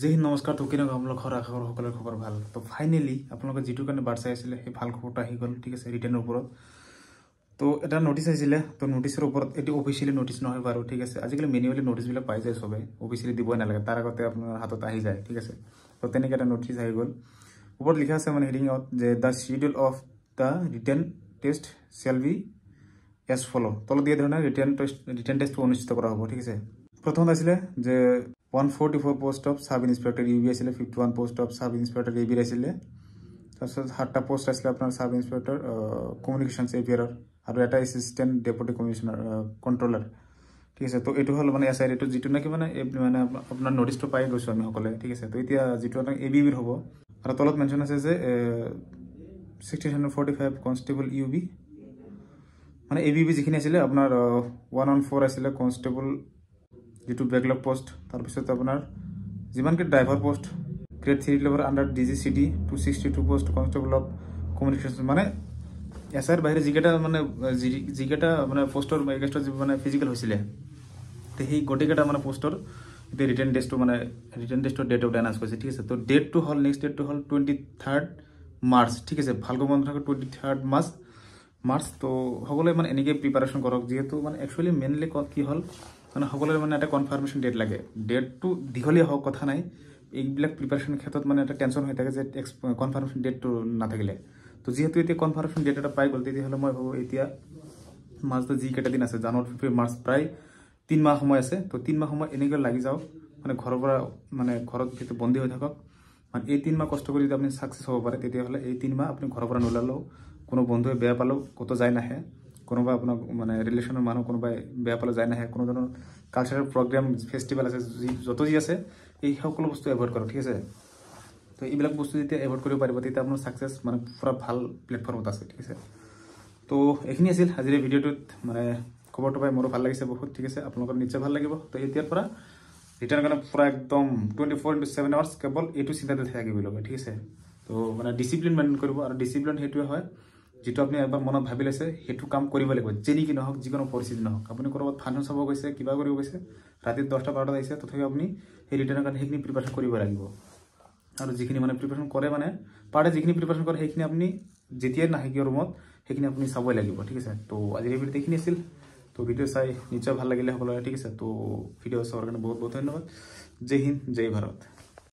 जय नमस्कार तो केनेকুৱা আপোনালোক সকলৰ খবৰ ভাল তো ফাইনালি আপোনালোকে যেটো কাৰণে বাৰ চাই আছিল সেই ভাল খবৰটা আহি গল ঠিক আছে ৰিটাৰ্নৰ ওপৰত তো এটা নোটিস আহিছিল তো নোটিসৰ ওপৰত এটি অফিচিয়ালি নোটিস নহয় বাৰু ঠিক আছে আজিকালি মেনুৱেলি নোটিস বিলাক পাই যায় সবে অফিচিয়ালি দিবই নালাগে তাৰ আগতে আপোনাৰ হাতত আহি যায় ঠিক আছে তো তেনেকৈ এটা নোটিস আহি গল ওপৰত লিখা আছে মানে হেডিংত যে the schedule of the return test shall be as follow তলত দিয়ে ধৰণে ৰিটাৰ্ন টেষ্ট অনুষ্ঠিত কৰা হ'ব ঠিক আছে প্ৰথমত আছিল যে 144 post of sub inspector UB আসলে 51 post of sub inspector AB আসলে তারপর 8টা পোস্ট আসলে আপনার সাব ইন্সপেক্টর কমিউনিকেশনস এপিয়ারর আর এটা অ্যাসিস্ট্যান্ট ডেপুটি কমিশনার কন্ট্রোলার ঠিক আছে তো এটো হল মানে এসআই এটো যেটো নাকি মানে আপনার নোটিসটো পাই গৈছো আমি সকলে ঠিক আছে তো এতিয়া যেটো মানে ABB ৰ হ'ব আৰু তলত মেনশন আছে যে 1645 কনস্টেবল UB মানে ABB যিখিনি আছিল আপোনাৰ 114 আছিল কনস্টেবল যেটো ব্যাকলগ পোস্ট তার পিছত আপনার জিমানকে driver post grade 3 level under DGCD 262 post constable of communication মানে এসআর বাইরে জিকেটা মানে পোস্টর এগেইনস্ট মানে ফিজিক্যাল হইছিল তো সেই গটেকেটা মানে পোস্টর এটা রিটার্ন টেস্টৰ ডেট অফ অ্যানাউন্স কৰিছে ঠিক আছে তো ডেট টু হল নেক্সট ডেট টু হল 23rd মার্চ ঠিক আছে ভালকৈ মনত ৰাখক 23rd মাৰ্চ তো সকলোৱে মানে এনেকৈ প্ৰিপাৰেচন কৰক যেহেতু মানে একচুয়ালি মেইনলি কি হল মানে সকলের মানে একটা কনফার্মেশন ডেট লাগে ডেট টু দীঘলীয়া হোক কথা নাই এইবিলাক প্রিপারেশনের ক্ষেত্ৰত মানে একটা টেনশন হৈ থাকে যে কনফার্মেশন ডেট টু না থাকিলে তো যেহেতু এতিয়া কনফার্মেশন ডেট এটা পাই গল তেতিয়াহলে মই ভাবো এতিয়া মাজতে যি কেইটা দিন আছে জানুৱাৰী ফেব্ৰুৱাৰী মাৰ্চ প্ৰায় 3 মাহ সময় আছে তো 3 মাহ সময় এনেকৈ লাগি যাওক মানে ঘৰৰ পৰা মানে ঘৰত যেতে বন্দী হৈ থাকক মানে এই 3 মাহ কষ্ট কৰি যদি আপুনি সাকসেস হ'ব পাৰে তেতিয়াহলে এই 3 মাহ আপুনি ঘৰৰ পৰা নোলালেও কোনো বন্ধুৱে বেয়া পালেও কত যায় নাহে কোনোবা আপোনাক মানে ৰিলেশনৰ মানুহ কোনোবাই বেয়া পালে যায় নাহে কোনো ধৰণৰ কালচাৰাল প্ৰোগ্ৰাম ফেস্টিভ্যাল আছে যত যি আছে এই সকলো বস্তু এভয়েড কৰক ঠিক আছে তো এইবিলাক বস্তু যেতিয়া এভয়েড কৰিব পাৰিব তেতিয়া আপোনাৰ সাকসেস মানে পুৰা ভাল প্ল্যাটফৰ্মত আছে ঠিক আছে তো এইখিনি আছিল আজিৰ ভিডিওটোত মানে খবৰটো পাই মোৰ ভাল লাগিছে বহুত ঠিক আছে আপোনালোকৰ নিশ্চয় ভাল লাগিব তো এতিয়াৰ পৰা ৰিটাৰ্ণ কাৰণে পুৰা একদম 24/7 আৱাৰ্স কেৱল এইটো চিন্তাতে থাকিব লাগিব ঠিক আছে তো মানে ডিসিপ্লিন মেইনটেইন কৰিব আৰু ডিসিপ্লিন হেতুৱে হয় যেটো আপনি একবাৰ মনত ভাবি লৈছে হেতু কাম কৰিব লাগিব যেনি কি নহওক যিকোনো পৰিস্থিতি নহওক আপুনি কৰবাত ফাংচন চাব গৈছে কিবা কৰিব গৈছে ৰাতি 10টা 12টা আহিছে তথাপি আপুনি এই ৰিটাৰ্ণৰ কাৰণে হেখিনি প্ৰিপাৰেচন কৰিব লাগিব আৰু যিখিনি মানে প্ৰিপাৰেচন কৰে মানে পাৰে যিখিনি প্ৰিপাৰেচন কৰে হেখিনি আপুনি যেতিয়া নাহে কি ৰুমত হেখিনি আপুনি চাবই লাগিব ঠিক আছে তো আজিৰ ভিডিঅ' এইখিনি আছিল তো ভিডিঅ' চাই নিশ্চয় ভাল লাগিলে সকলোৰে ঠিক আছে তো ভিডিঅ' চোৱাৰ কাৰণে বহুত বহুত ধন্যবাদ জয় হিন্দ জয় ভাৰত